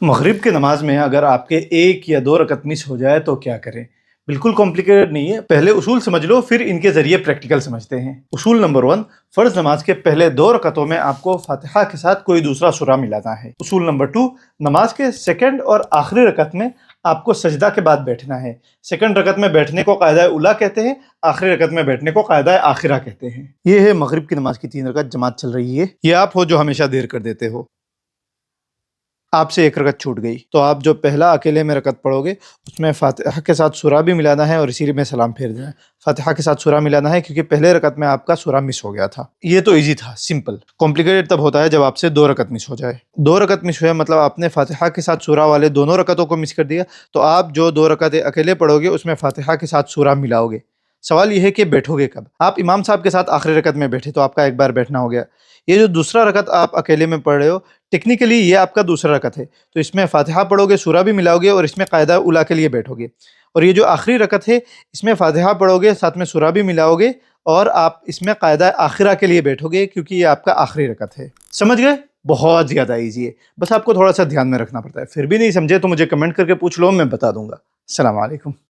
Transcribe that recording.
मगरिब की नमाज में अगर आपके एक या दो रकत मिस हो जाए तो क्या करें? बिल्कुल कॉम्प्लिकेटेड नहीं है। पहले उसूल समझ लो, फिर इनके जरिए प्रैक्टिकल समझते हैं। उसूल नंबर 1, फर्ज नमाज के पहले 2 रकतों में आपको फातिहा के साथ कोई दूसरा सूरा मिलाना है। उसूल नंबर 2, नमाज के सेकंड और आखिरी रकत में आपको सजदा के बाद बैठना है। सेकंड रकत में बैठने को कायदा उला कहते हैं, आखिरी रकत में बैठने को कायदा आखिरा कहते हैं। ये है मगरिब की नमाज की 3 रकत जमात चल रही है। ये आप हो जो हमेशा देर कर देते हो। आपसे एक रकत छूट गई तो आप जो पहला अकेले में रकत पढ़ोगे उसमें फातिहा के साथ सूरा भी मिलाना है और इसी में सलाम फेर देना है। फातिहा के साथ सूरा मिलाना है क्योंकि पहले रकत में आपका सूरा मिस हो गया था। ये तो इजी था, सिंपल। कॉम्प्लिकेटेड तब होता है जब आपसे 2 रकत मिस हो जाए। 2 रकत मिस हुआ मतलब आपने फातिहा के साथ सूरा वाले दोनों रकतों को मिस कर दिया, तो आप जो 2 रकतें अकेले पढ़ोगे उसमें फातिहा के साथ सूरा मिलाओगे। सवाल यह है कि बैठोगे कब? आप इमाम साहब के साथ आखिरी रकत में बैठे तो आपका एक बार बैठना हो गया। ये जो दूसरा रकत आप अकेले में पढ़ रहे हो, टेक्निकली ये आपका दूसरा रकत है, तो इसमें फातिहा पढ़ोगे, सूरा भी मिलाओगे और इसमें कायदा उला के लिए बैठोगे। और ये जो आखिरी रकत है, इसमें फातिहा पढ़ोगे, साथ में सूरा भी मिलाओगे और आप इसमें कायदा आखिरा के लिए बैठोगे क्योंकि ये आपका आखिरी रकत है। समझ गए? बहुत ज़्यादा ईजी है, बस आपको थोड़ा सा ध्यान में रखना पड़ता है। फिर भी नहीं समझे तो मुझे कमेंट करके पूछ लो, मैं बता दूंगा। अस्सलाम वालेकुम।